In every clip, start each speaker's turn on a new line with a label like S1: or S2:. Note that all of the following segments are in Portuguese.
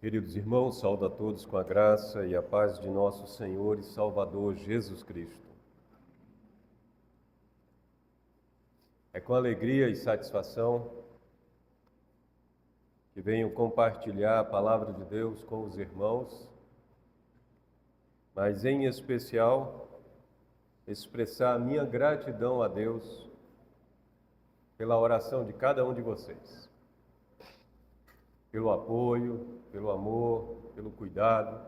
S1: Queridos irmãos, saúdo a todos com a graça e a paz de nosso Senhor e Salvador Jesus Cristo. É com alegria e satisfação que venho compartilhar a palavra de Deus com os irmãos, mas em especial expressar a minha gratidão a Deus pela oração de cada um de vocês, pelo apoio, pelo amor, pelo cuidado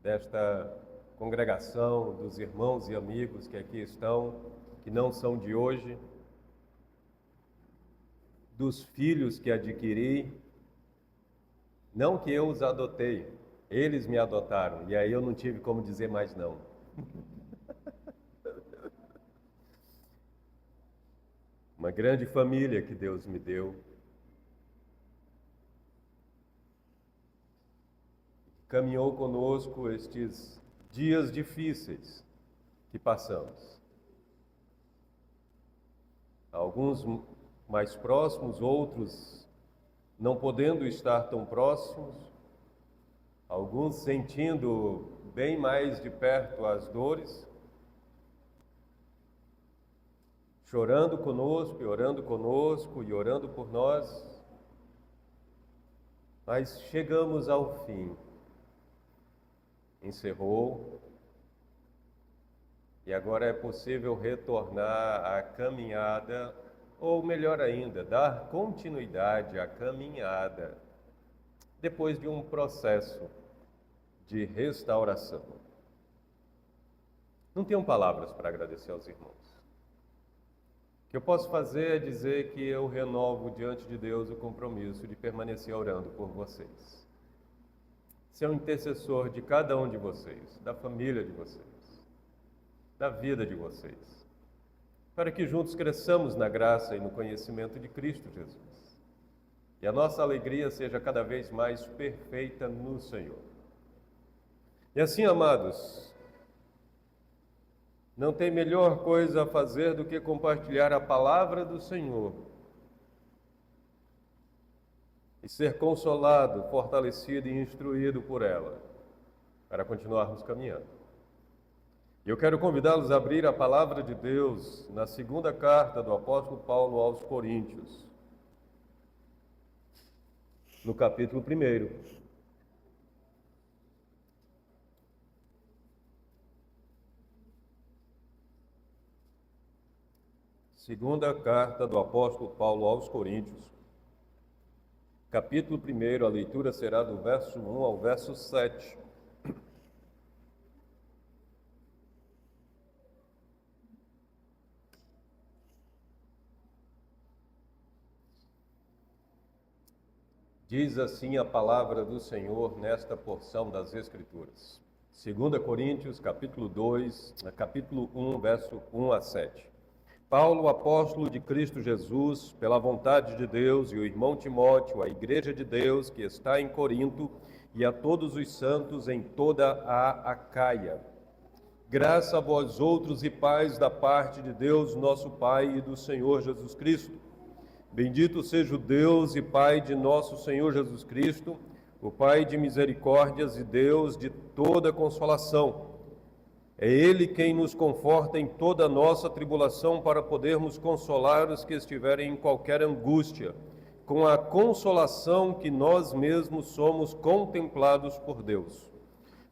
S1: desta congregação, dos irmãos e amigos que aqui estão, que não são de hoje, dos filhos que adquiri, não que eu os adotei, eles me adotaram, e aí eu não tive como dizer mais não. Uma grande família que Deus me deu, caminhou conosco estes dias difíceis que passamos. Alguns mais próximos, outros não podendo estar tão próximos, alguns sentindo bem mais de perto as dores, chorando conosco e orando por nós, mas chegamos ao fim. Encerrou, e agora é possível retornar à caminhada, ou melhor ainda, dar continuidade à caminhada, depois de um processo de restauração. Não tenho palavras para agradecer aos irmãos. O que eu posso fazer é dizer que eu renovo diante de Deus o compromisso de permanecer orando por vocês. Ser um intercessor de cada um de vocês, da família de vocês, da vida de vocês, para que juntos cresçamos na graça e no conhecimento de Cristo Jesus. E a nossa alegria seja cada vez mais perfeita no Senhor. E assim, amados, não tem melhor coisa a fazer do que compartilhar a palavra do Senhor e ser consolado, fortalecido e instruído por ela, para continuarmos caminhando. E eu quero convidá-los a abrir a palavra de Deus na segunda carta do apóstolo Paulo aos Coríntios, no capítulo 1. Segunda carta do apóstolo Paulo aos Coríntios, capítulo 1, a leitura será do verso 1 ao verso 7. Diz assim a palavra do Senhor nesta porção das Escrituras. 2 Coríntios, capítulo 1, verso 1 a 7. Paulo, apóstolo de Cristo Jesus, pela vontade de Deus, e o irmão Timóteo, a igreja de Deus que está em Corinto, e a todos os santos em toda a Acaia. Graça a vós outros e paz da parte de Deus, nosso Pai, e do Senhor Jesus Cristo. Bendito seja o Deus e Pai de nosso Senhor Jesus Cristo, o Pai de misericórdias e Deus de toda consolação. É Ele quem nos conforta em toda a nossa tribulação para podermos consolar os que estiverem em qualquer angústia, com a consolação que nós mesmos somos contemplados por Deus.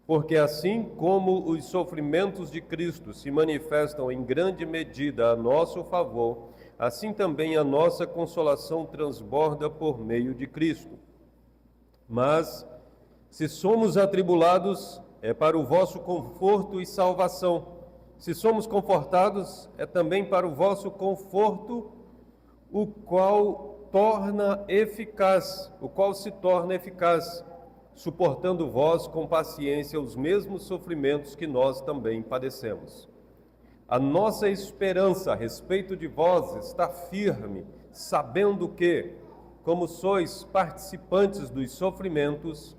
S1: Porque assim como os sofrimentos de Cristo se manifestam em grande medida a nosso favor, assim também a nossa consolação transborda por meio de Cristo. Mas, se somos atribulados, é para o vosso conforto e salvação. Se somos confortados, é também para o vosso conforto, o qual se torna eficaz, suportando vós com paciência os mesmos sofrimentos que nós também padecemos. A nossa esperança a respeito de vós está firme, sabendo que, como sois participantes dos sofrimentos,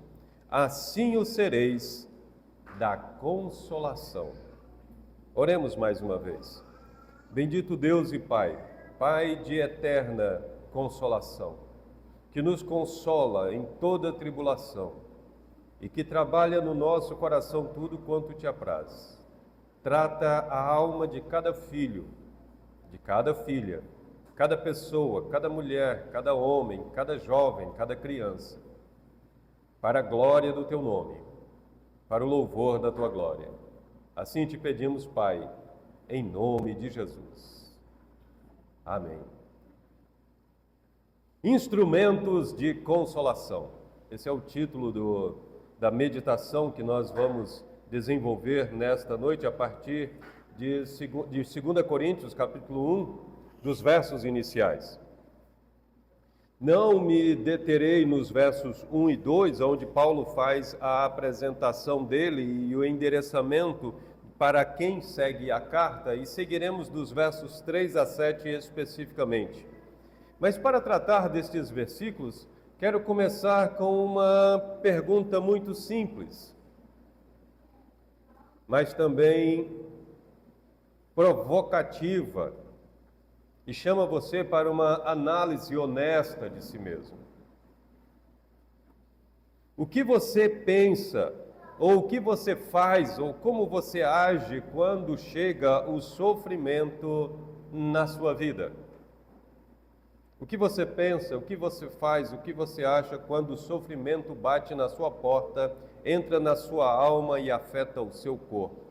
S1: assim o sereis da consolação. Oremos mais uma vez. Bendito Deus e Pai, Pai de eterna consolação, que nos consola em toda tribulação, e que trabalha no nosso coração tudo quanto te apraz. Trata a alma de cada filho, de cada filha, cada pessoa, cada mulher, cada homem, cada jovem, cada criança, para a glória do teu nome, para o louvor da tua glória. Assim te pedimos, Pai, em nome de Jesus. Amém. Instrumentos de consolação. Esse é o título da meditação que nós vamos desenvolver nesta noite a partir de 2 Coríntios, capítulo 1, dos versos iniciais. Não me deterei nos versos 1 e 2, onde Paulo faz a apresentação dele e o endereçamento para quem segue a carta, e seguiremos dos versos 3 a 7 especificamente. Mas para tratar destes versículos, quero começar com uma pergunta muito simples, mas também provocativa, e chama você para uma análise honesta de si mesmo. O que você pensa, ou o que você faz, ou como você age quando chega o sofrimento na sua vida? O que você pensa, o que você faz, o que você acha quando o sofrimento bate na sua porta, entra na sua alma e afeta o seu corpo?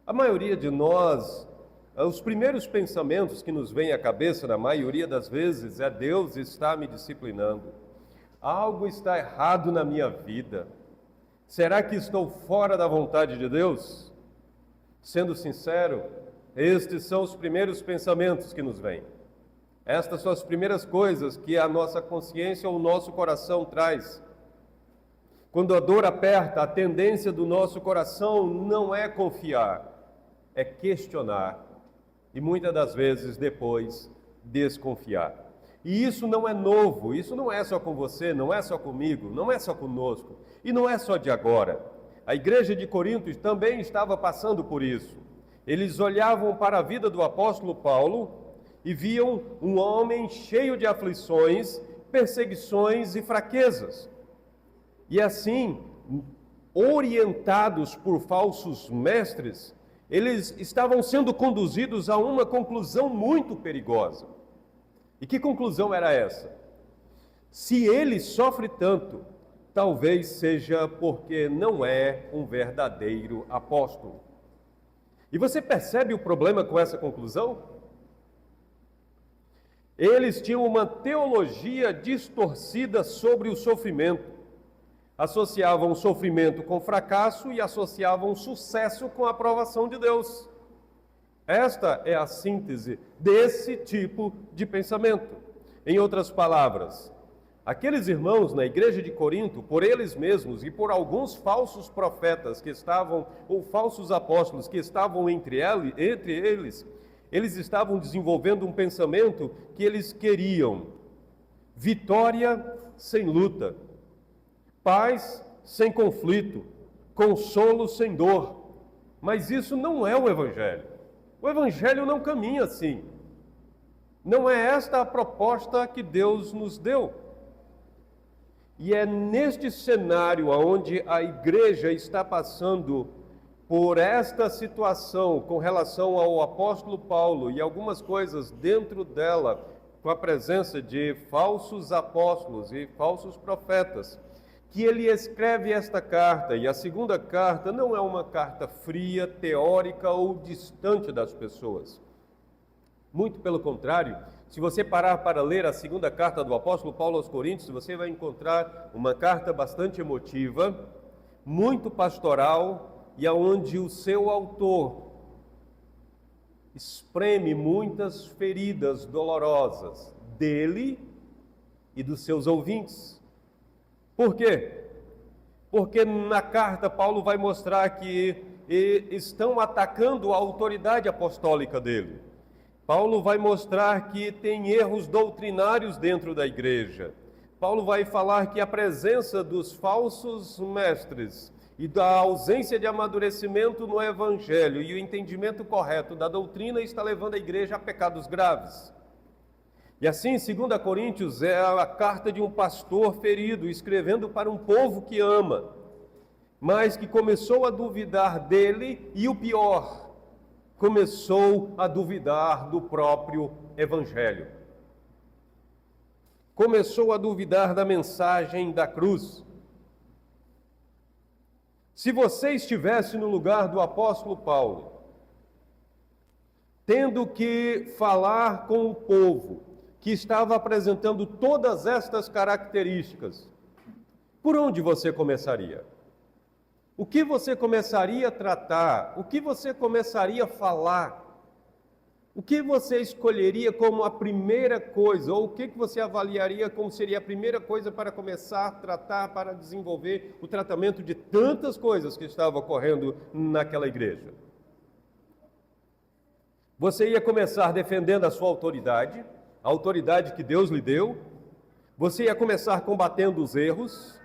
S1: A maioria de nós, os primeiros pensamentos que nos vêm à cabeça, na maioria das vezes, é: Deus está me disciplinando. Algo está errado na minha vida. Será que estou fora da vontade de Deus? Sendo sincero, estes são os primeiros pensamentos que nos vêm. Estas são as primeiras coisas que a nossa consciência ou o nosso coração traz. Quando a dor aperta, a tendência do nosso coração não é confiar, é questionar e muitas das vezes depois desconfiar. E isso não é novo, isso não é só com você, não é só comigo, não é só conosco e não é só de agora. A igreja de Corinto também estava passando por isso. Eles olhavam para a vida do apóstolo Paulo e viam um homem cheio de aflições, perseguições e fraquezas. E assim, orientados por falsos mestres, eles estavam sendo conduzidos a uma conclusão muito perigosa. E que conclusão era essa? Se ele sofre tanto, talvez seja porque não é um verdadeiro apóstolo. E você percebe o problema com essa conclusão? Eles tinham uma teologia distorcida sobre o sofrimento. Associavam o sofrimento com fracasso e associavam o sucesso com a aprovação de Deus. Esta é a síntese desse tipo de pensamento. Em outras palavras, aqueles irmãos na igreja de Corinto, por eles mesmos e por alguns falsos profetas que estavam, ou falsos apóstolos que estavam entre eles, eles estavam desenvolvendo um pensamento que eles queriam: vitória sem luta, paz sem conflito, consolo sem dor. Mas isso não é o Evangelho. O Evangelho não caminha assim. Não é esta a proposta que Deus nos deu. E é neste cenário onde a igreja está passando por esta situação com relação ao apóstolo Paulo e algumas coisas dentro dela, com a presença de falsos apóstolos e falsos profetas, que ele escreve esta carta. E a segunda carta não é uma carta fria, teórica ou distante das pessoas. Muito pelo contrário, se você parar para ler a segunda carta do apóstolo Paulo aos Coríntios, você vai encontrar uma carta bastante emotiva, muito pastoral, e aonde o seu autor espreme muitas feridas dolorosas dele e dos seus ouvintes. Por quê? Porque na carta Paulo vai mostrar que estão atacando a autoridade apostólica dele. Paulo vai mostrar que tem erros doutrinários dentro da igreja. Paulo vai falar que a presença dos falsos mestres e da ausência de amadurecimento no Evangelho e o entendimento correto da doutrina está levando a igreja a pecados graves. E assim, 2 Coríntios é a carta de um pastor ferido, escrevendo para um povo que ama, mas que começou a duvidar dele e o pior, começou a duvidar do próprio Evangelho. Começou a duvidar da mensagem da cruz. Se você estivesse no lugar do apóstolo Paulo, tendo que falar com o povo que estava apresentando todas estas características, por onde você começaria? O que você começaria a tratar? O que você começaria a falar? O que você escolheria como a primeira coisa? Ou o que você avaliaria como seria a primeira coisa para começar a tratar, para desenvolver o tratamento de tantas coisas que estavam ocorrendo naquela igreja? Você ia começar defendendo a sua autoridade, a autoridade que Deus lhe deu. Você ia começar combatendo os erros.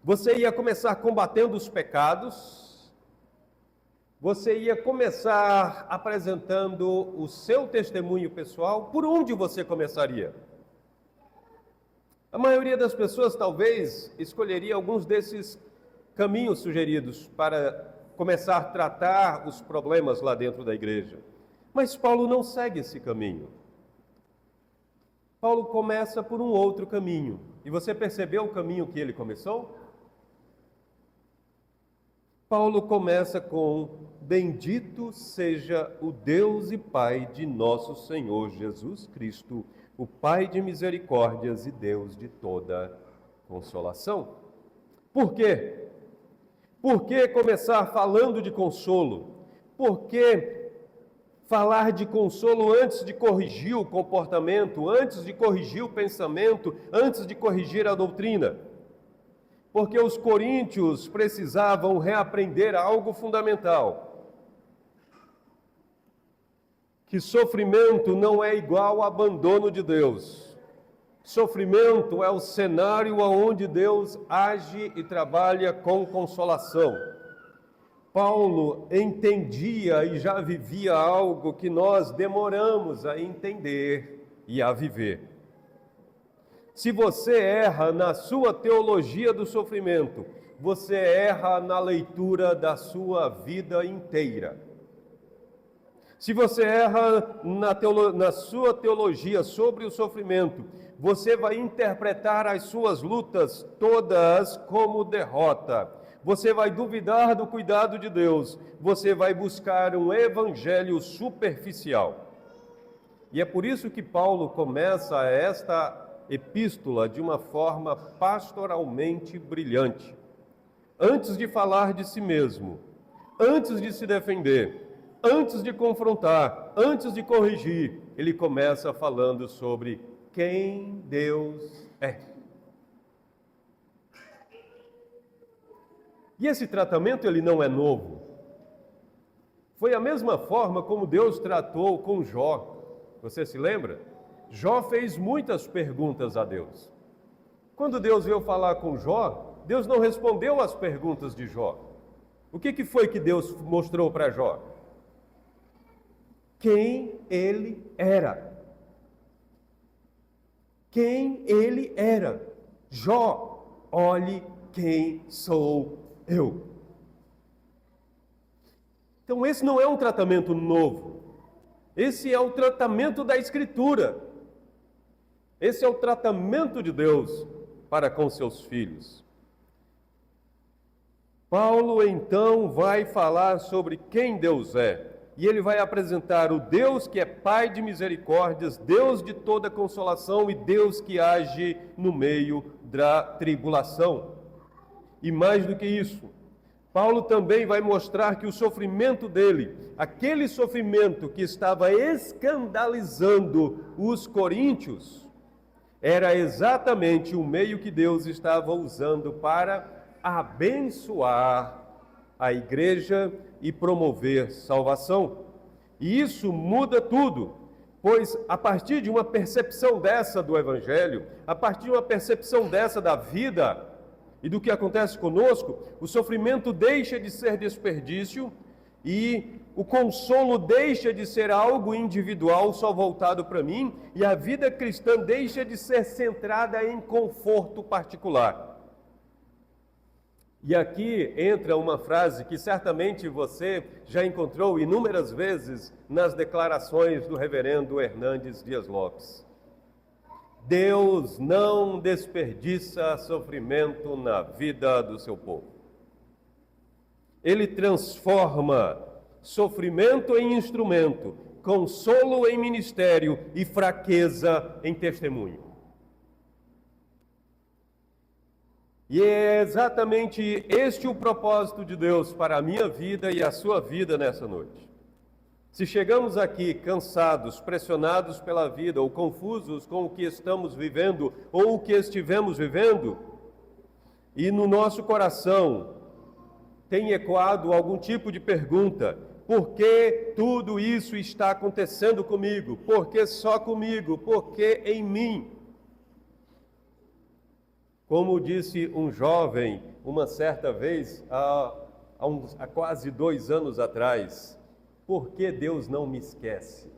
S1: Você ia começar combatendo os pecados. Você ia começar apresentando o seu testemunho pessoal. Por onde você começaria? A maioria das pessoas talvez escolheria alguns desses caminhos sugeridos para começar a tratar os problemas lá dentro da igreja. Mas Paulo não segue esse caminho. Paulo começa por um outro caminho. E você percebeu o caminho que ele começou? Paulo começa com: bendito seja o Deus e Pai de nosso Senhor Jesus Cristo, o Pai de misericórdias e Deus de toda consolação. Por quê? Por que começar falando de consolo? Por que falar de consolo antes de corrigir o comportamento, antes de corrigir o pensamento, antes de corrigir a doutrina? Porque os coríntios precisavam reaprender algo fundamental: que sofrimento não é igual a abandono de Deus. Sofrimento é o cenário onde Deus age e trabalha com consolação. Paulo entendia e já vivia algo que nós demoramos a entender e a viver. Se você erra na sua teologia do sofrimento, você erra na leitura da vida inteira. Se você erra na sua teologia sobre o sofrimento, você vai interpretar as suas lutas todas como derrota. Você vai duvidar do cuidado de Deus. Você vai buscar um evangelho superficial. E é por isso que Paulo começa esta epístola de uma forma pastoralmente brilhante. Antes de falar de si mesmo, antes de se defender, antes de confrontar, antes de corrigir, ele começa falando sobre quem Deus é. E esse tratamento, ele não é novo. Foi a mesma forma como Deus tratou com Jó. Você se lembra? Jó fez muitas perguntas a Deus. Quando Deus veio falar com Jó, Deus não respondeu às perguntas de Jó. O que foi que Deus mostrou para Jó? Quem ele era. Quem ele era. Jó, olhe quem sou eu. Então esse não é um tratamento novo. Esse é o tratamento da Escritura. Esse é o tratamento de Deus para com seus filhos. Paulo então vai falar sobre quem Deus é. E ele vai apresentar o Deus que é Pai de misericórdias, Deus de toda consolação e Deus que age no meio da tribulação. E mais do que isso, Paulo também vai mostrar que o sofrimento dele, aquele sofrimento que estava escandalizando os coríntios, era exatamente o meio que Deus estava usando para abençoar a igreja e promover salvação. E isso muda tudo, pois a partir de uma percepção dessa do Evangelho, a partir de uma percepção dessa da vida e do que acontece conosco, o sofrimento deixa de ser desperdício e o consolo deixa de ser algo individual, só voltado para mim, e a vida cristã deixa de ser centrada em conforto particular. E aqui entra uma frase que certamente você já encontrou inúmeras vezes nas declarações do reverendo Hernandes Dias Lopes. Deus não desperdiça sofrimento na vida do seu povo. Ele transforma sofrimento em instrumento, consolo em ministério e fraqueza em testemunho. E é exatamente este o propósito de Deus para a minha vida e a sua vida nessa noite. Se chegamos aqui cansados, pressionados pela vida ou confusos com o que estamos vivendo ou o que estivemos vivendo, e no nosso coração tem ecoado algum tipo de pergunta: por que tudo isso está acontecendo comigo? Por que só comigo? Por que em mim? Como disse um jovem uma certa vez, há quase 2 anos atrás: por que Deus não me esquece?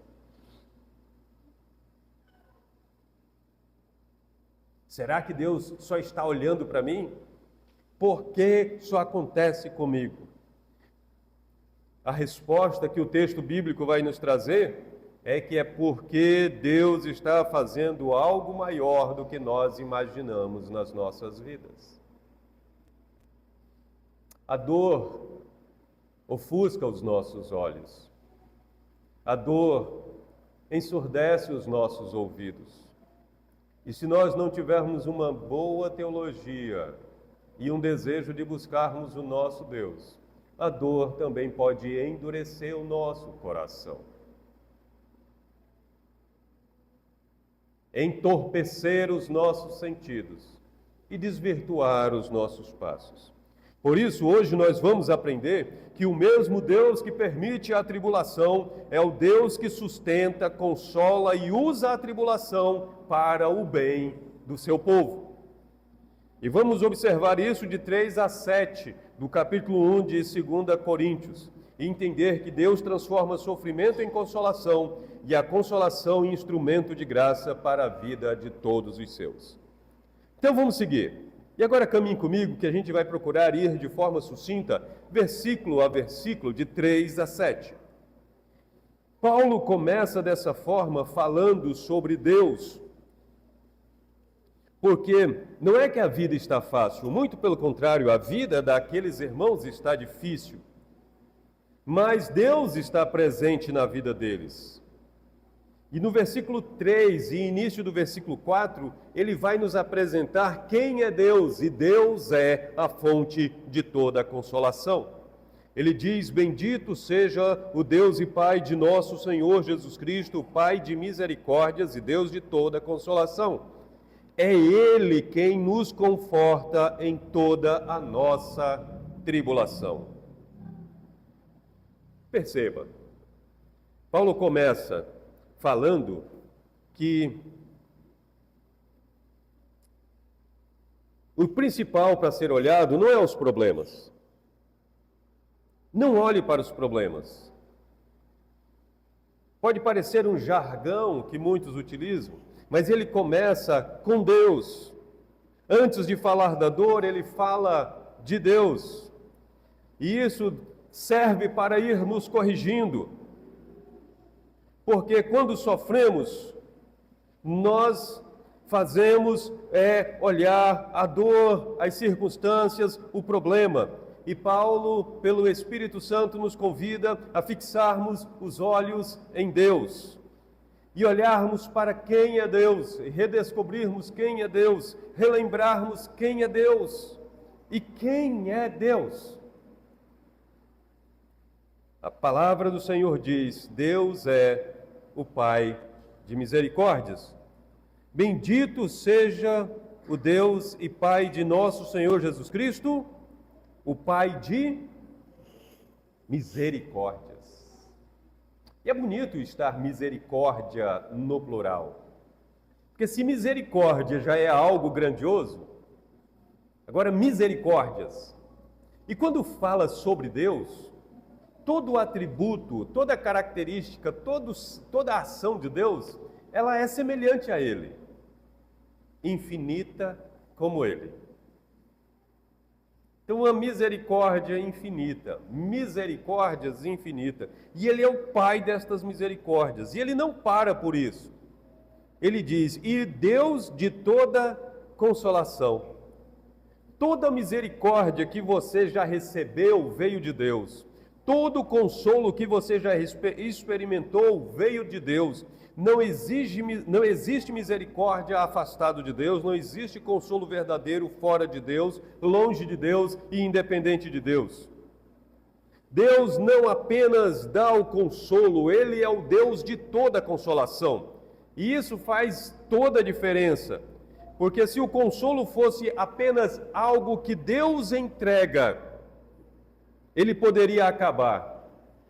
S1: Será que Deus só está olhando para mim? Por que só acontece comigo? A resposta que o texto bíblico vai nos trazer é que é porque Deus está fazendo algo maior do que nós imaginamos nas nossas vidas. A dor ofusca os nossos olhos. A dor ensurdece os nossos ouvidos. E se nós não tivermos uma boa teologia e um desejo de buscarmos o nosso Deus, a dor também pode endurecer o nosso coração, entorpecer os nossos sentidos e desvirtuar os nossos passos. Por isso, hoje nós vamos aprender que o mesmo Deus que permite a tribulação é o Deus que sustenta, consola e usa a tribulação para o bem do seu povo. E vamos observar isso de 3 a 7 do capítulo 1 de 2 Coríntios, e entender que Deus transforma sofrimento em consolação e a consolação em instrumento de graça para a vida de todos os seus. Então vamos seguir. E agora caminhe comigo que a gente vai procurar ir de forma sucinta, versículo a versículo, de 3 a 7. Paulo começa dessa forma falando sobre Deus, porque não é que a vida está fácil, muito pelo contrário, a vida daqueles irmãos está difícil. Mas Deus está presente na vida deles. E no versículo 3 e início do versículo 4, ele vai nos apresentar quem é Deus, e Deus é a fonte de toda a consolação. Ele diz: bendito seja o Deus e Pai de nosso Senhor Jesus Cristo, Pai de misericórdias e Deus de toda a consolação. É Ele quem nos conforta em toda a nossa tribulação. Perceba, Paulo começa falando que o principal para ser olhado não é os problemas. Não olhe para os problemas. Pode parecer um jargão que muitos utilizam, mas ele começa com Deus. Antes de falar da dor, ele fala de Deus. E isso serve para ir nos corrigindo. Porque quando sofremos, nós fazemos olhar a dor, as circunstâncias, o problema. E Paulo, pelo Espírito Santo, nos convida a fixarmos os olhos em Deus. E olharmos para quem é Deus, e redescobrirmos quem é Deus, relembrarmos quem é Deus. E quem é Deus? A palavra do Senhor diz: Deus é o Pai de misericórdias. Bendito seja o Deus e Pai de nosso Senhor Jesus Cristo, o Pai de misericórdias. E é bonito estar misericórdia no plural. Porque se misericórdia já é algo grandioso, agora misericórdias. E quando fala sobre Deus, todo o atributo, toda a característica, toda a ação de Deus, ela é semelhante a Ele. Infinita como Ele. Então, uma misericórdia infinita, misericórdias infinitas. E Ele é o Pai destas misericórdias. E Ele não para por isso. Ele diz, e Deus de toda consolação. Toda misericórdia que você já recebeu veio de Deus. Todo consolo que você já experimentou veio de Deus. Não existe misericórdia afastado de Deus, não existe consolo verdadeiro fora de Deus, longe de Deus e independente de Deus. Deus não apenas dá o consolo, Ele é o Deus de toda consolação. E isso faz toda a diferença. Porque se o consolo fosse apenas algo que Deus entrega, ele poderia acabar.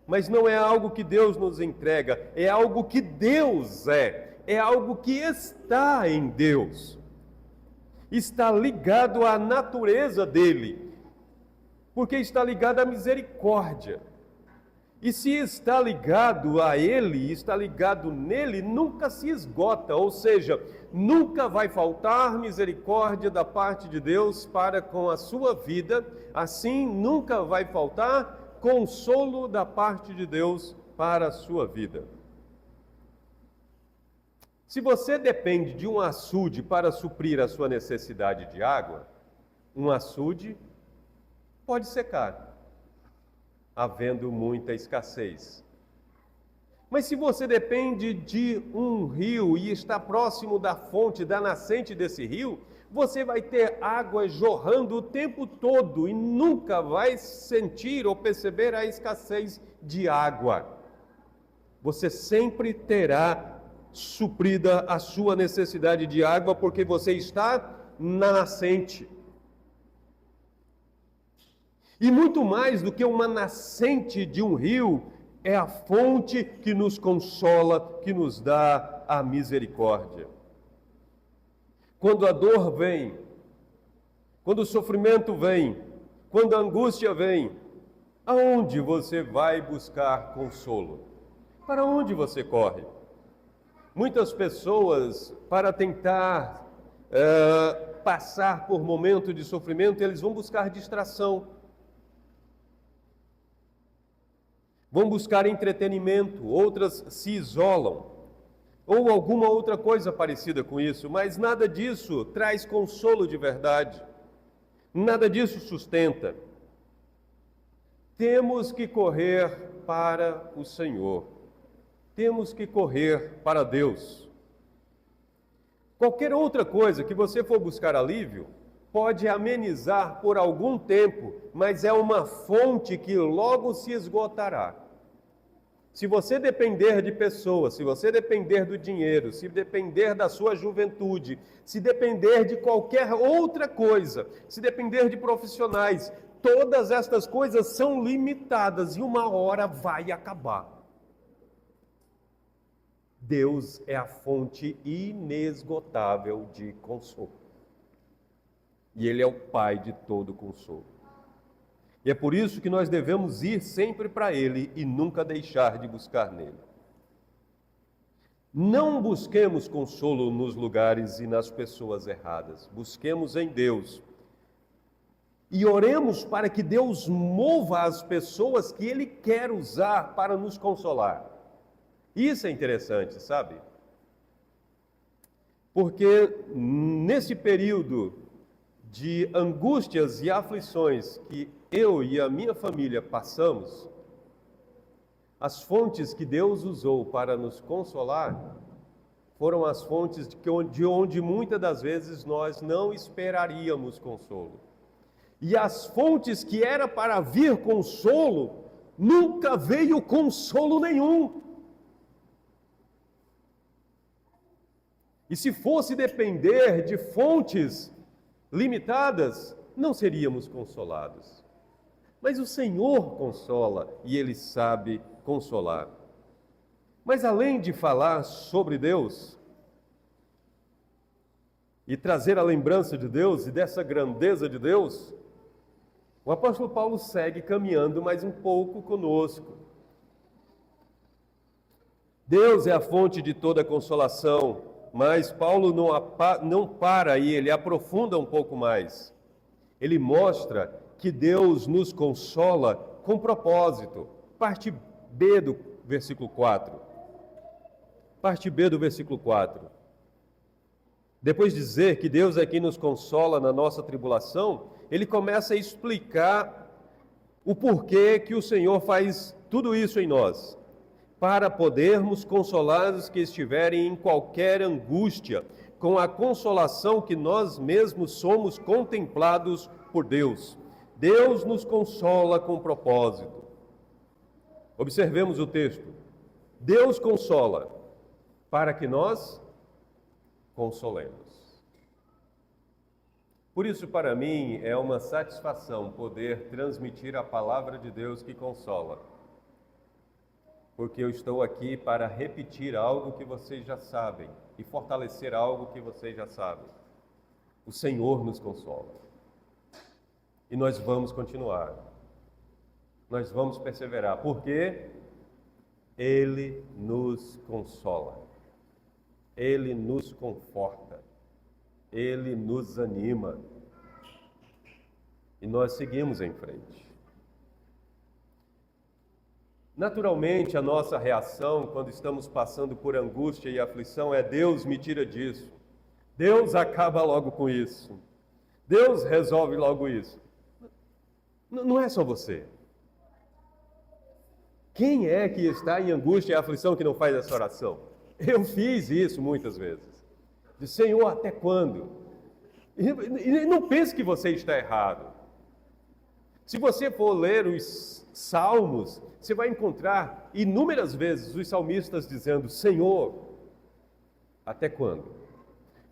S1: Mas não é algo que Deus nos entrega, é algo que Deus é algo que está em Deus. Está ligado à natureza dele, porque está ligado à misericórdia. E se está ligado a Ele, está ligado nele, nunca se esgota, ou seja, nunca vai faltar misericórdia da parte de Deus para com a sua vida, assim nunca vai faltar consolo da parte de Deus para a sua vida. Se você depende de um açude para suprir a sua necessidade de água, um açude pode secar, havendo muita escassez. Mas se você depende de um rio e está próximo da fonte, da nascente desse rio, você vai ter água jorrando o tempo todo e nunca vai sentir ou perceber a escassez de água. Você sempre terá suprida a sua necessidade de água porque você está na nascente. E muito mais do que uma nascente de um rio, é a fonte que nos consola, que nos dá a misericórdia. Quando a dor vem, quando o sofrimento vem, quando a angústia vem, aonde você vai buscar consolo? Para onde você corre? Muitas pessoas, para tentar passar por momento de sofrimento, eles vão buscar distração. Vão buscar entretenimento, outras se isolam, ou alguma outra coisa parecida com isso, mas nada disso traz consolo de verdade, nada disso sustenta. Temos que correr para o Senhor, temos que correr para Deus. Qualquer outra coisa que você for buscar alívio, pode amenizar por algum tempo, mas é uma fonte que logo se esgotará. Se você depender de pessoas, se você depender do dinheiro, se depender da sua juventude, se depender de qualquer outra coisa, se depender de profissionais, todas estas coisas são limitadas e uma hora vai acabar. Deus é a fonte inesgotável de consolo. E Ele é o Pai de todo consolo. E é por isso que nós devemos ir sempre para Ele e nunca deixar de buscar nele. Não busquemos consolo nos lugares e nas pessoas erradas. Busquemos em Deus. E oremos para que Deus mova as pessoas que Ele quer usar para nos consolar. Isso é interessante, sabe? Porque nesse período de angústias e aflições que eu e a minha família passamos, as fontes que Deus usou para nos consolar foram as fontes de onde muitas das vezes nós não esperaríamos consolo. E as fontes que era para vir consolo, nunca veio consolo nenhum. E se fosse depender de fontes limitadas, não seríamos consolados. Mas o Senhor consola e Ele sabe consolar. Mas além de falar sobre Deus e trazer a lembrança de Deus e dessa grandeza de Deus, o apóstolo Paulo segue caminhando mais um pouco conosco. Deus é a fonte de toda consolação, mas Paulo não para e ele aprofunda um pouco mais. Ele mostra que Deus nos consola com propósito. Parte B do versículo 4. Parte B do versículo 4. Depois de dizer que Deus é quem nos consola na nossa tribulação, ele começa a explicar o porquê que o Senhor faz tudo isso em nós, para podermos consolar os que estiverem em qualquer angústia, com a consolação que nós mesmos somos contemplados por Deus. Deus nos consola com propósito. Observemos o texto. Deus consola para que nós consolemos. Por isso, para mim, é uma satisfação poder transmitir a palavra de Deus que consola. Porque eu estou aqui para repetir algo que vocês já sabem e fortalecer algo que vocês já sabem. O Senhor nos consola. E nós vamos continuar. Nós vamos perseverar, porque Ele nos consola. Ele nos conforta. Ele nos anima. E nós seguimos em frente. Naturalmente, a nossa reação quando estamos passando por angústia e aflição é: Deus me tira disso. Deus acaba logo com isso. Deus resolve logo isso. Não é só você. Quem é que está em angústia e aflição que não faz essa oração? Eu fiz isso muitas vezes. De Senhor, até quando? E não pense que você está errado. Se você for ler os Salmos, você vai encontrar inúmeras vezes os salmistas dizendo: Senhor, até quando?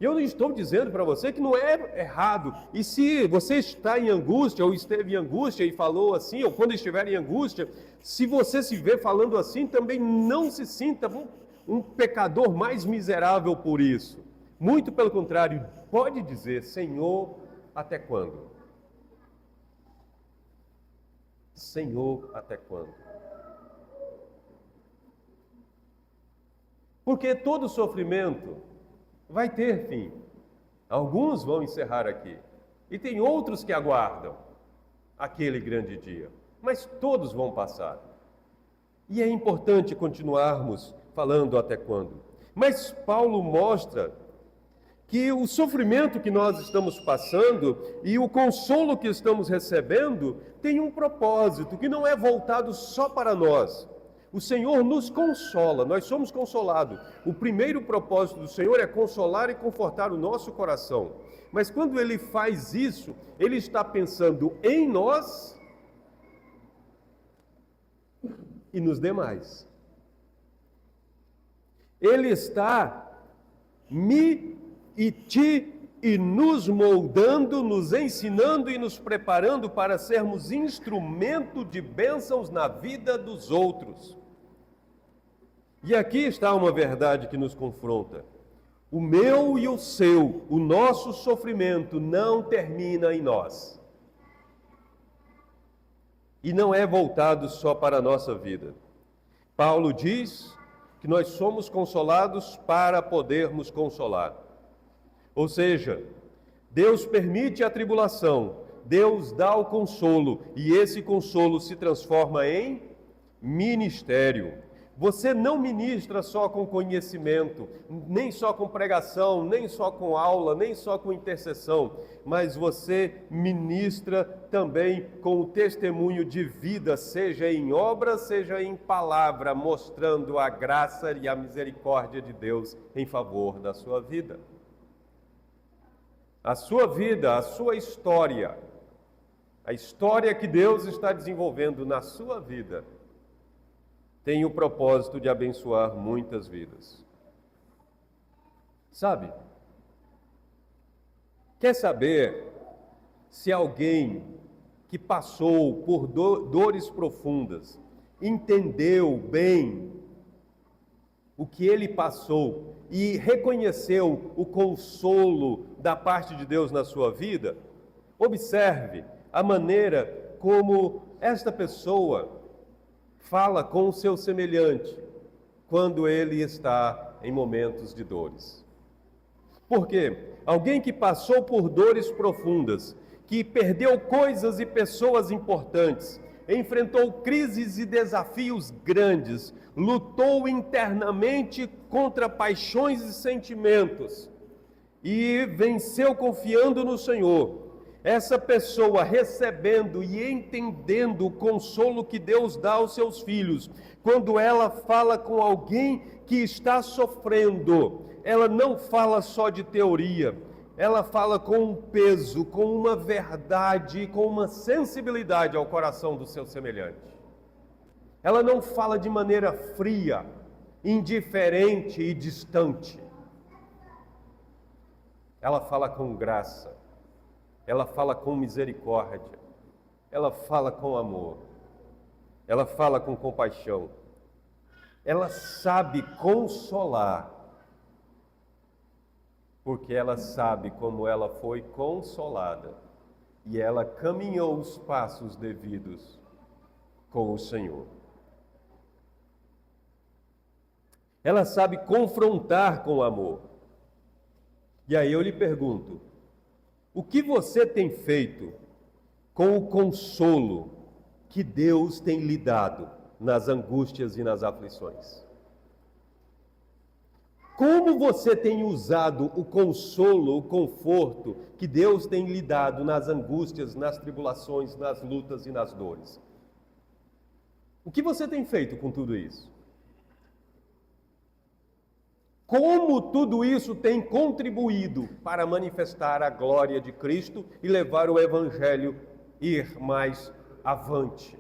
S1: E eu não estou dizendo para você que não é errado. E se você está em angústia, ou esteve em angústia e falou assim, ou quando estiver em angústia, se você se vê falando assim, também não se sinta um pecador mais miserável por isso. Muito pelo contrário, pode dizer: Senhor, até quando? Senhor, até quando? Porque todo sofrimento vai ter fim. Alguns vão encerrar aqui. E tem outros que aguardam aquele grande dia. Mas todos vão passar. E é importante continuarmos falando até quando. Mas Paulo mostra que o sofrimento que nós estamos passando e o consolo que estamos recebendo tem um propósito que não é voltado só para nós. O Senhor nos consola, nós somos consolados. O primeiro propósito do Senhor é consolar e confortar o nosso coração. Mas quando Ele faz isso, Ele está pensando em nós e nos demais. Ele está e nos moldando, nos ensinando e nos preparando para sermos instrumento de bênçãos na vida dos outros. E aqui está uma verdade que nos confronta. O meu e o seu, o nosso sofrimento não termina em nós. E não é voltado só para a nossa vida. Paulo diz que nós somos consolados para podermos consolar. Ou seja, Deus permite a tribulação, Deus dá o consolo, e esse consolo se transforma em ministério. Você não ministra só com conhecimento, nem só com pregação, nem só com aula, nem só com intercessão, mas você ministra também com o testemunho de vida, seja em obra, seja em palavra, mostrando a graça e a misericórdia de Deus em favor da sua vida. A sua vida, a sua história, a história que Deus está desenvolvendo na sua vida, tem o propósito de abençoar muitas vidas. Sabe? Quer saber se alguém que passou por dores profundas entendeu bem o que ele passou e reconheceu o consolo da parte de Deus na sua vida? Observe a maneira como esta pessoa fala com o seu semelhante quando ele está em momentos de dores. Por quê? Alguém que passou por dores profundas, que perdeu coisas e pessoas importantes, enfrentou crises e desafios grandes, lutou internamente contra paixões e sentimentos e venceu confiando no Senhor. Essa pessoa recebendo e entendendo o consolo que Deus dá aos seus filhos, quando ela fala com alguém que está sofrendo, ela não fala só de teoria, ela fala com um peso, com uma verdade, com uma sensibilidade ao coração do seu semelhante. Ela não fala de maneira fria, indiferente e distante. Ela fala com graça, ela fala com misericórdia, ela fala com amor, ela fala com compaixão, ela sabe consolar, porque ela sabe como ela foi consolada e ela caminhou os passos devidos com o Senhor. Ela sabe confrontar com amor. E aí eu lhe pergunto, o que você tem feito com o consolo que Deus tem lhe dado nas angústias e nas aflições? Como você tem usado o consolo, o conforto que Deus tem lhe dado nas angústias, nas tribulações, nas lutas e nas dores? O que você tem feito com tudo isso? Como tudo isso tem contribuído para manifestar a glória de Cristo e levar o Evangelho a ir mais avante?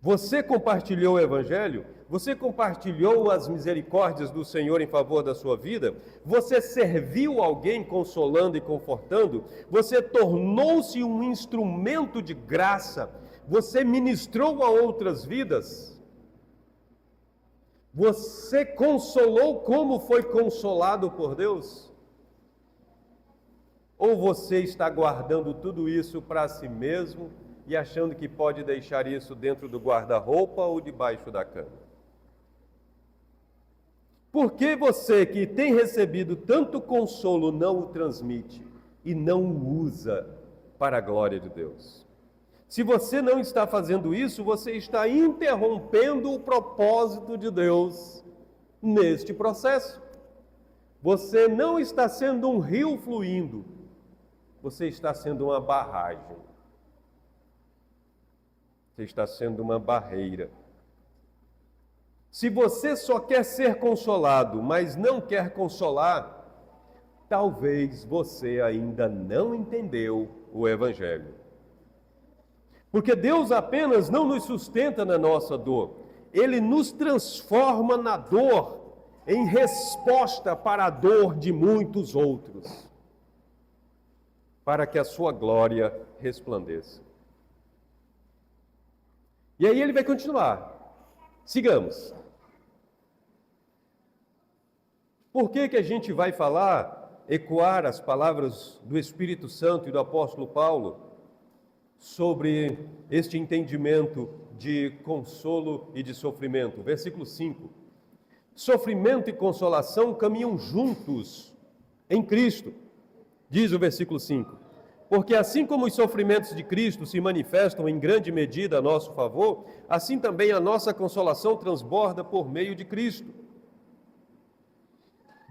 S1: Você compartilhou o Evangelho? Você compartilhou as misericórdias do Senhor em favor da sua vida? Você serviu alguém consolando e confortando? Você tornou-se um instrumento de graça? Você ministrou a outras vidas? Você consolou como foi consolado por Deus? Ou você está guardando tudo isso para si mesmo e achando que pode deixar isso dentro do guarda-roupa ou debaixo da cama? Por que você que tem recebido tanto consolo não o transmite e não o usa para a glória de Deus? Se você não está fazendo isso, você está interrompendo o propósito de Deus neste processo. Você não está sendo um rio fluindo, você está sendo uma barragem. Você está sendo uma barreira. Se você só quer ser consolado, mas não quer consolar, talvez você ainda não entendeu o Evangelho. Porque Deus apenas não nos sustenta na nossa dor, Ele nos transforma na dor em resposta para a dor de muitos outros, para que a sua glória resplandeça. E aí ele vai continuar. Sigamos. Por que a gente vai falar, ecoar as palavras do Espírito Santo e do apóstolo Paulo sobre este entendimento de consolo e de sofrimento? Versículo 5. Sofrimento e consolação caminham juntos em Cristo, diz o versículo 5. Porque assim como os sofrimentos de Cristo se manifestam em grande medida a nosso favor, assim também a nossa consolação transborda por meio de Cristo.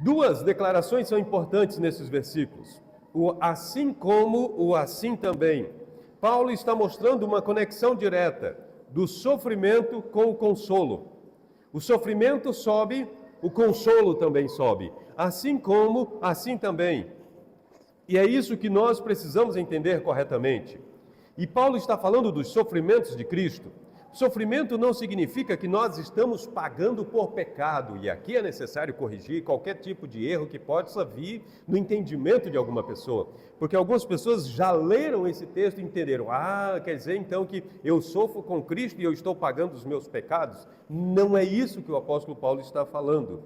S1: Duas declarações são importantes nesses versículos. O assim como, o assim também. Paulo está mostrando uma conexão direta do sofrimento com o consolo. O sofrimento sobe, o consolo também sobe. Assim como, assim também. E é isso que nós precisamos entender corretamente. E Paulo está falando dos sofrimentos de Cristo. Sofrimento não significa que nós estamos pagando por pecado, e aqui é necessário corrigir qualquer tipo de erro que possa vir no entendimento de alguma pessoa, porque algumas pessoas já leram esse texto e entenderam, quer dizer então que eu sofro com Cristo e eu estou pagando os meus pecados? Não é isso que o apóstolo Paulo está falando,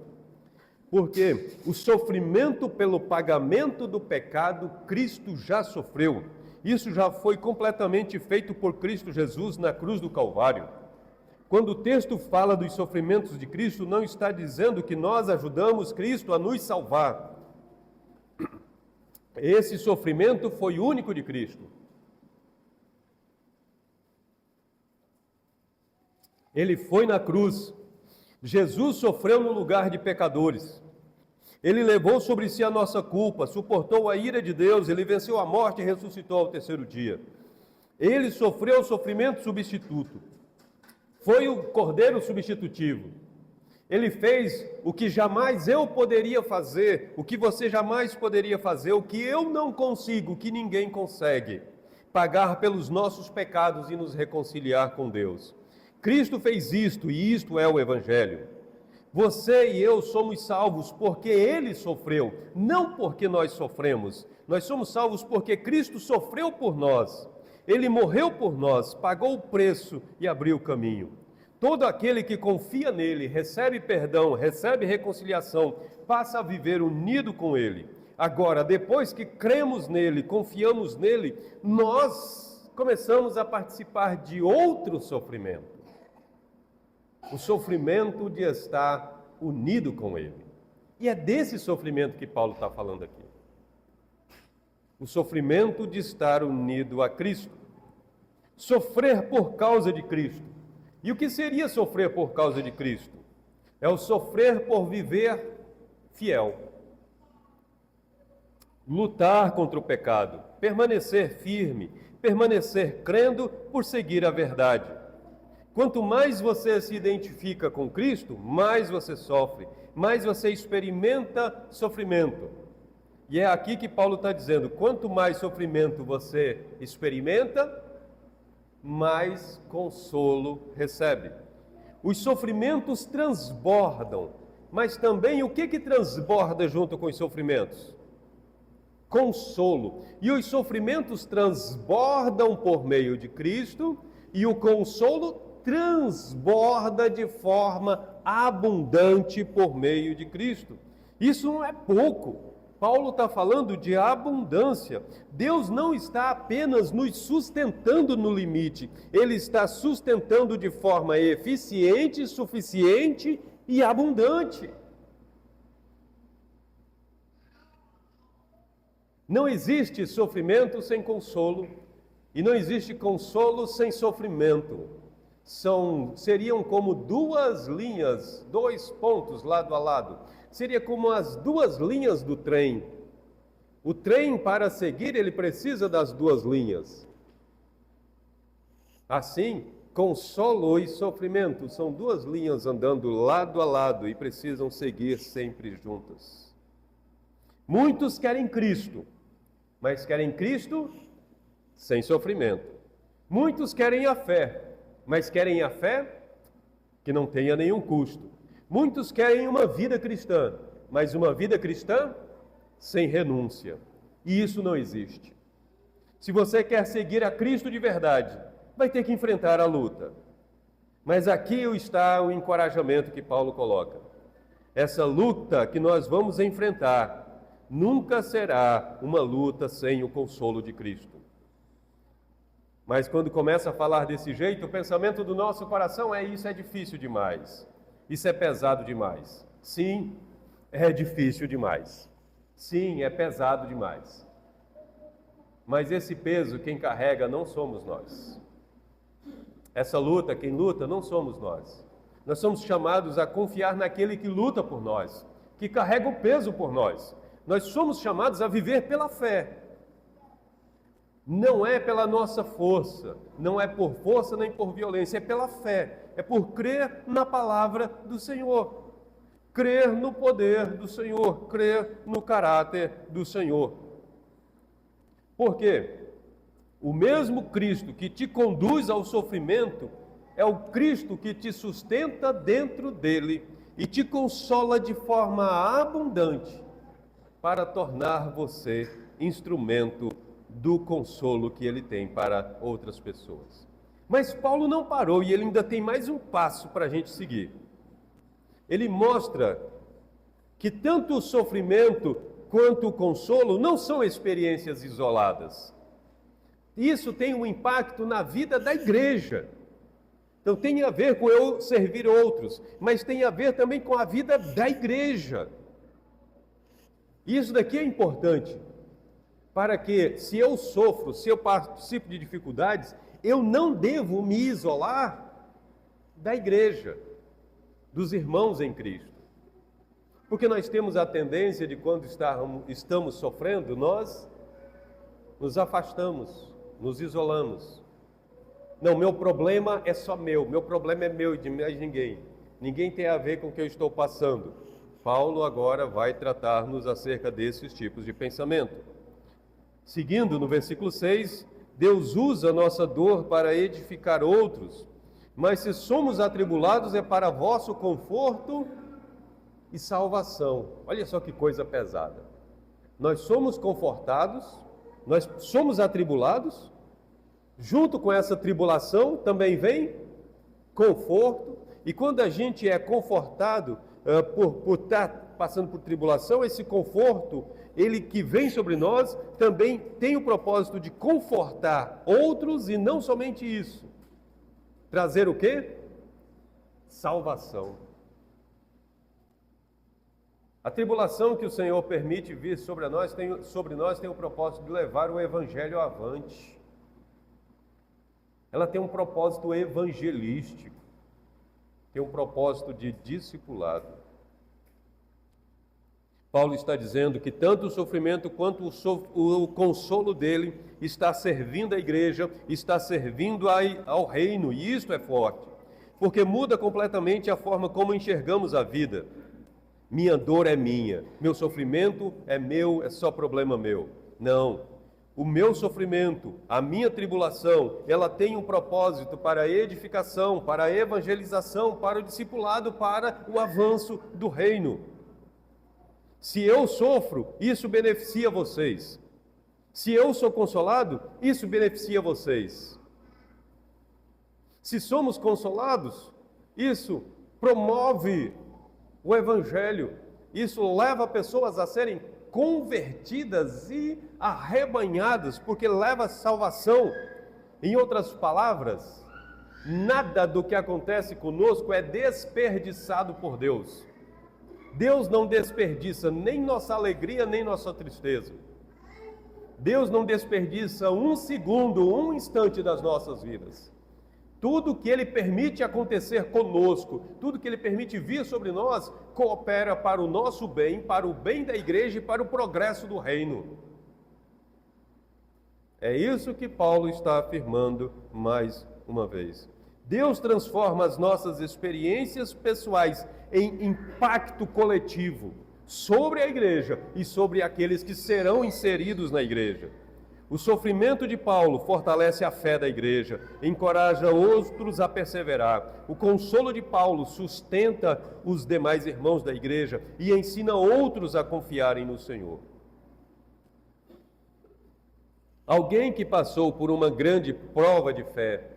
S1: porque o sofrimento pelo pagamento do pecado, Cristo já sofreu. Isso já foi completamente feito por Cristo Jesus na cruz do Calvário. Quando o texto fala dos sofrimentos de Cristo, não está dizendo que nós ajudamos Cristo a nos salvar. Esse sofrimento foi único de Cristo. Ele foi na cruz. Jesus sofreu no lugar de pecadores. Ele levou sobre si a nossa culpa, suportou a ira de Deus, ele venceu a morte e ressuscitou ao terceiro dia. Ele sofreu o sofrimento substituto. Foi o cordeiro substitutivo. Ele fez o que jamais eu poderia fazer, o que você jamais poderia fazer, o que eu não consigo, o que ninguém consegue. Pagar pelos nossos pecados e nos reconciliar com Deus. Cristo fez isto, e isto é o Evangelho. Você e eu somos salvos porque Ele sofreu, não porque nós sofremos. Nós somos salvos porque Cristo sofreu por nós. Ele morreu por nós, pagou o preço e abriu o caminho. Todo aquele que confia nele, recebe perdão, recebe reconciliação, passa a viver unido com Ele. Agora, depois que cremos nele, confiamos nele, nós começamos a participar de outro sofrimento. O sofrimento de estar unido com Ele. E é desse sofrimento que Paulo está falando aqui. O sofrimento de estar unido a Cristo. Sofrer por causa de Cristo. E o que seria sofrer por causa de Cristo? É o sofrer por viver fiel. Lutar contra o pecado. Permanecer firme. Permanecer crendo por seguir a verdade. Quanto mais você se identifica com Cristo, mais você sofre, mais você experimenta sofrimento. E é aqui que Paulo está dizendo, quanto mais sofrimento você experimenta, mais consolo recebe. Os sofrimentos transbordam, mas também o que transborda junto com os sofrimentos? Consolo. E os sofrimentos transbordam por meio de Cristo, e o consolo transborda de forma abundante por meio de Cristo. Isso não é pouco. Paulo está falando de abundância. Deus não está apenas nos sustentando no limite, Ele está sustentando de forma eficiente, suficiente e abundante. Não existe sofrimento sem consolo, e não existe consolo sem sofrimento. Seriam como duas linhas, dois pontos lado a lado. Seria como as duas linhas do trem. O trem, para seguir, ele precisa das duas linhas. Assim, consolo e sofrimento são duas linhas andando lado a lado e precisam seguir sempre juntas. Muitos querem Cristo, mas querem Cristo sem sofrimento. Muitos querem a fé, mas querem a fé que não tenha nenhum custo. Muitos querem uma vida cristã, mas uma vida cristã sem renúncia. E isso não existe. Se você quer seguir a Cristo de verdade, vai ter que enfrentar a luta. Mas aqui está o encorajamento que Paulo coloca. Essa luta que nós vamos enfrentar nunca será uma luta sem o consolo de Cristo. Mas quando começa a falar desse jeito, o pensamento do nosso coração é: isso é difícil demais, isso é pesado demais. Sim, é difícil demais. Sim, é pesado demais. Mas esse peso, quem carrega não somos nós. Essa luta, quem luta não somos nós. Nós somos chamados a confiar naquele que luta por nós, que carrega o peso por nós. Nós somos chamados a viver pela fé. Não é pela nossa força, não é por força nem por violência, é pela fé, é por crer na palavra do Senhor, crer no poder do Senhor, crer no caráter do Senhor. Por quê? O mesmo Cristo que te conduz ao sofrimento é o Cristo que te sustenta dentro dele e te consola de forma abundante para tornar você instrumento do consolo que ele tem para outras pessoas. Mas Paulo não parou e ele ainda tem mais um passo para a gente seguir. Ele mostra que tanto o sofrimento quanto o consolo não são experiências isoladas. Isso tem um impacto na vida da igreja. Então tem a ver com eu servir outros, mas tem a ver também com a vida da igreja. Isso daqui é importante. para que, se eu sofro, se eu participo de dificuldades, eu não devo me isolar da igreja, dos irmãos em Cristo. Porque nós temos a tendência de, quando estamos sofrendo, nós nos afastamos, nos isolamos. Não, meu problema é só meu problema é meu e de mais ninguém. Ninguém tem a ver com o que eu estou passando. Paulo agora vai tratar-nos acerca desses tipos de pensamento. Seguindo no versículo 6, Deus usa a nossa dor para edificar outros, mas se somos atribulados é para vosso conforto e salvação. Olha só que coisa pesada. Nós somos confortados, nós somos atribulados, junto com essa tribulação também vem conforto, e quando a gente é confortado por estar passando por tribulação, esse conforto, ele que vem sobre nós, também tem o propósito de confortar outros, e não somente isso. Trazer o quê? Salvação. A tribulação que o Senhor permite vir sobre nós tem o propósito de levar o Evangelho avante. Ela tem um propósito evangelístico, tem um propósito de discipulado. Paulo está dizendo que tanto o sofrimento quanto o consolo dele está servindo à igreja, está servindo ao reino, e isto é forte, porque muda completamente a forma como enxergamos a vida. Minha dor é minha, meu sofrimento é meu, é só problema meu. Não, o meu sofrimento, a minha tribulação, ela tem um propósito para a edificação, para a evangelização, para o discipulado, para o avanço do reino. Se eu sofro, isso beneficia vocês. Se eu sou consolado, isso beneficia vocês. Se somos consolados, isso promove o Evangelho. Isso leva pessoas a serem convertidas e arrebanhadas, porque leva salvação. Em outras palavras, nada do que acontece conosco é desperdiçado por Deus. Deus não desperdiça nem nossa alegria, nem nossa tristeza. Deus não desperdiça um segundo, um instante das nossas vidas. Tudo que Ele permite acontecer conosco, tudo que Ele permite vir sobre nós, coopera para o nosso bem, para o bem da igreja e para o progresso do reino. É isso que Paulo está afirmando mais uma vez. Deus transforma as nossas experiências pessoais em impacto coletivo sobre a igreja e sobre aqueles que serão inseridos na igreja. O sofrimento de Paulo fortalece a fé da igreja, encoraja outros a perseverar. O consolo de Paulo sustenta os demais irmãos da igreja e ensina outros a confiarem no Senhor. Alguém que passou por uma grande prova de fé,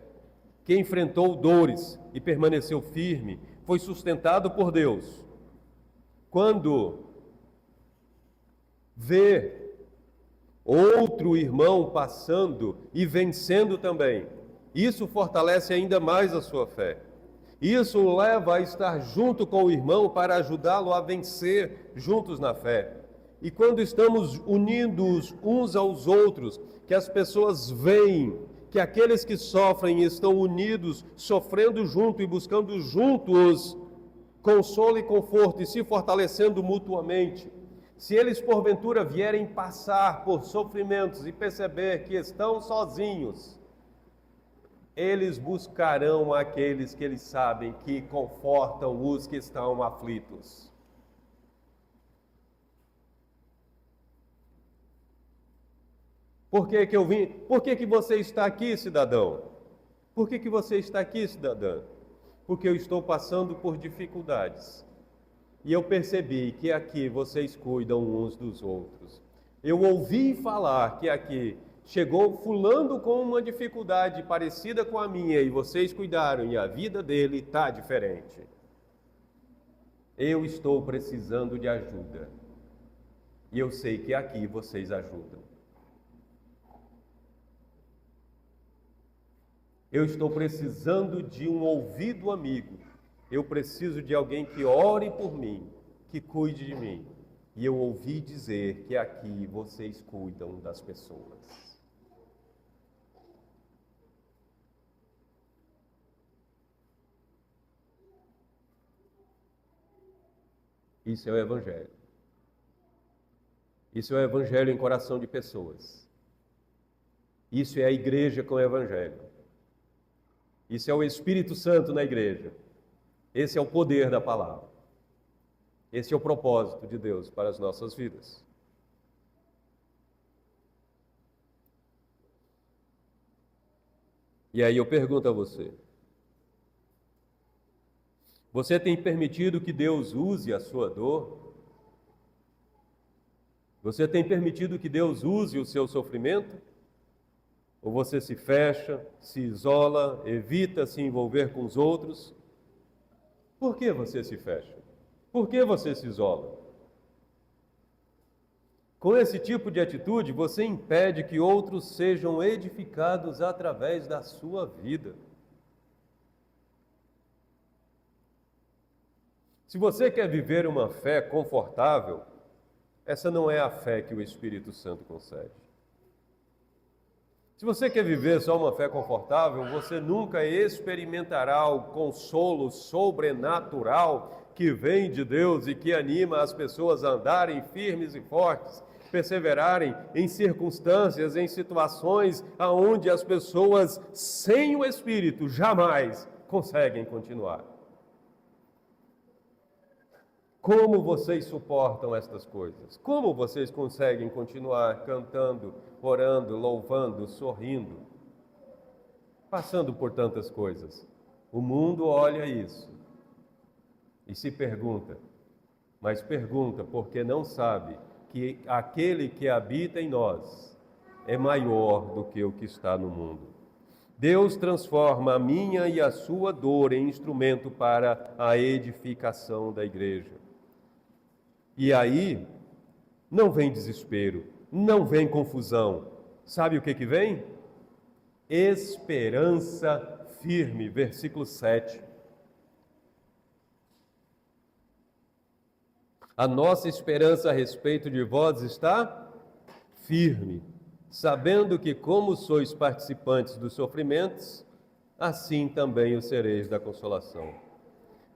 S1: que enfrentou dores e permaneceu firme, foi sustentado por Deus. Quando vê outro irmão passando e vencendo também, isso fortalece ainda mais a sua fé. Isso o leva a estar junto com o irmão para ajudá-lo a vencer juntos na fé. E quando estamos unidos uns aos outros, que as pessoas veem que aqueles que sofrem estão unidos, sofrendo junto e buscando juntos consolo e conforto e se fortalecendo mutuamente. Se eles porventura vierem passar por sofrimentos e perceber que estão sozinhos, eles buscarão aqueles que eles sabem que confortam os que estão aflitos. Por que eu vim? Por que você está aqui, cidadão? Por que você está aqui, cidadã? Porque eu estou passando por dificuldades. E eu percebi que aqui vocês cuidam uns dos outros. Eu ouvi falar que aqui chegou fulano com uma dificuldade parecida com a minha e vocês cuidaram e a vida dele está diferente. Eu estou precisando de ajuda. E eu sei que aqui vocês ajudam. Eu estou precisando de um ouvido amigo. Eu preciso de alguém que ore por mim, que cuide de mim. e eu ouvi dizer que aqui vocês cuidam das pessoas. Isso é o Evangelho. Isso é o Evangelho em coração de pessoas. Isso é a igreja com o Evangelho. Isso é o Espírito Santo na igreja. Esse é o poder da palavra. Esse é o propósito de Deus para as nossas vidas. E aí eu pergunto a você: você tem permitido que Deus use a sua dor? Você tem permitido que Deus use o seu sofrimento? Ou você se fecha, se isola, evita se envolver com os outros? Por que você se fecha? Por que você se isola? Com esse tipo de atitude, você impede que outros sejam edificados através da sua vida. Se você quer viver uma fé confortável, essa não é a fé que o Espírito Santo concede. Se você quer viver só uma fé confortável, você nunca experimentará o consolo sobrenatural que vem de Deus e que anima as pessoas a andarem firmes e fortes, perseverarem em circunstâncias, em situações aonde as pessoas sem o Espírito jamais conseguem continuar. Como vocês suportam estas coisas? Como vocês conseguem continuar cantando, orando, louvando, sorrindo, passando por tantas coisas? O mundo olha isso e se pergunta, mas pergunta porque não sabe que aquele que habita em nós é maior do que o que está no mundo. Deus transforma a minha e a sua dor em instrumento para a edificação da igreja. E aí, não vem desespero, não vem confusão. Sabe o que vem? Esperança firme, versículo 7. A nossa esperança a respeito de vós está firme, sabendo que como sois participantes dos sofrimentos, assim também o sereis da consolação.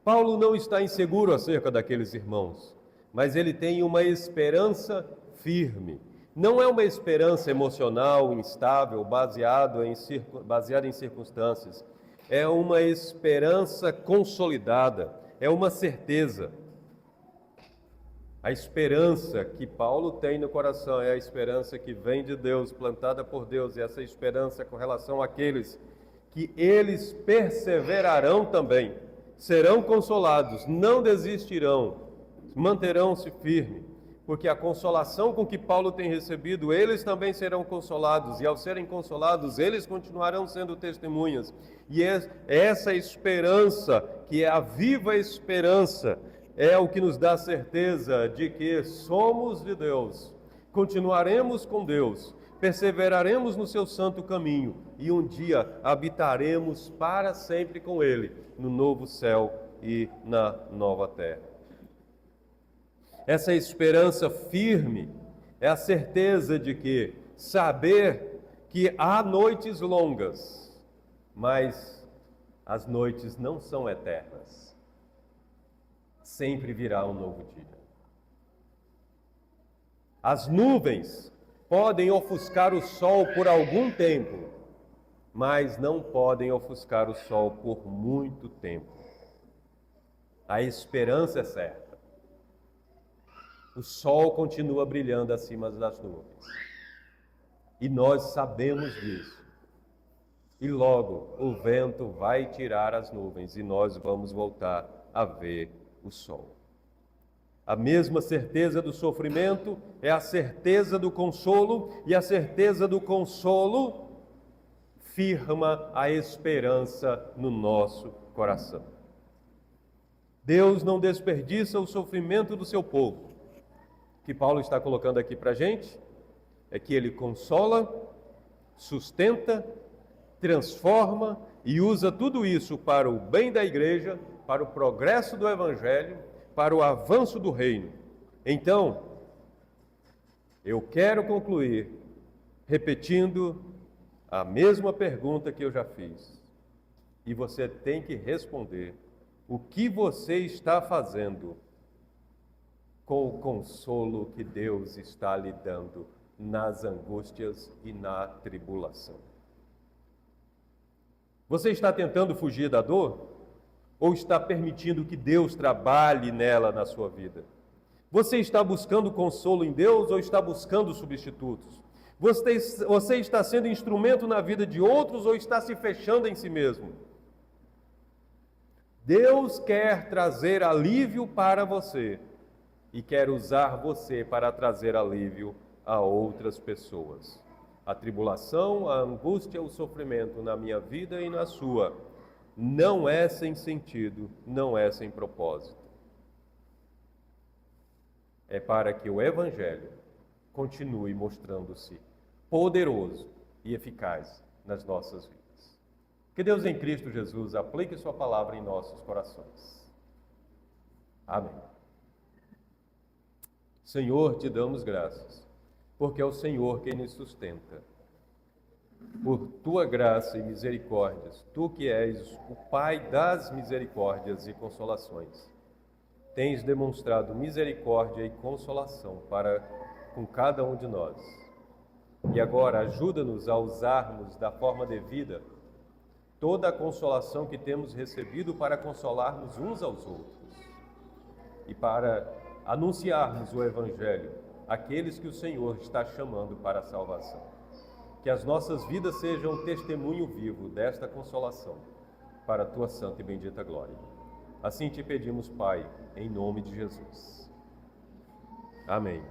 S1: Paulo não está inseguro acerca daqueles irmãos, mas ele tem uma esperança firme. Não é uma esperança emocional, instável, baseada em circunstâncias. É uma esperança consolidada, é uma certeza. A esperança que Paulo tem no coração é a esperança que vem de Deus, plantada por Deus, e essa esperança com relação àqueles que eles perseverarão também, serão consolados, não desistirão, manterão-se firmes, porque a consolação com que Paulo tem recebido, eles também serão consolados, e ao serem consolados, eles continuarão sendo testemunhas. E essa esperança, que é a viva esperança, é o que nos dá certeza de que somos de Deus, continuaremos com Deus, perseveraremos no seu santo caminho, e um dia habitaremos para sempre com Ele, no novo céu e na nova terra. Essa esperança firme é a certeza de que saber que há noites longas, mas as noites não são eternas. Sempre virá um novo dia. As nuvens podem ofuscar o sol por algum tempo, mas não podem ofuscar o sol por muito tempo. A esperança é certa. O sol continua brilhando acima das nuvens. E nós sabemos disso. E logo o vento vai tirar as nuvens e nós vamos voltar a ver o sol. A mesma certeza do sofrimento é a certeza do consolo, e a certeza do consolo firma a esperança no nosso coração. Deus não desperdiça o sofrimento do seu povo. O que Paulo está colocando aqui para a gente é que ele consola, sustenta, transforma e usa tudo isso para o bem da igreja, para o progresso do evangelho, para o avanço do reino. Então, Eu quero concluir repetindo a mesma pergunta que eu já fiz. E você tem que responder o que você está fazendo com o consolo que Deus está lhe dando nas angústias e na tribulação. Você está tentando fugir da dor? Ou está permitindo que Deus trabalhe nela na sua vida? Você está buscando consolo em Deus ou está buscando substitutos? Você está sendo instrumento na vida de outros ou está se fechando em si mesmo? Deus quer trazer alívio para você e quer usar você para trazer alívio a outras pessoas. A tribulação, a angústia, o sofrimento na minha vida e na sua não é sem sentido, não é sem propósito. É para que o Evangelho continue mostrando-se poderoso e eficaz nas nossas vidas. Que Deus em Cristo Jesus aplique sua palavra em nossos corações. Amém. Senhor, te damos graças, porque é o Senhor quem nos sustenta. Por tua graça e misericórdias, tu que és o Pai das misericórdias e consolações, tens demonstrado misericórdia e consolação para com cada um de nós. E agora ajuda-nos a usarmos da forma devida toda a consolação que temos recebido para consolarmos uns aos outros e para anunciarmos o Evangelho àqueles que o Senhor está chamando para a salvação. Que as nossas vidas sejam um testemunho vivo desta consolação para a tua santa e bendita glória. Assim te pedimos, Pai, em nome de Jesus. Amém.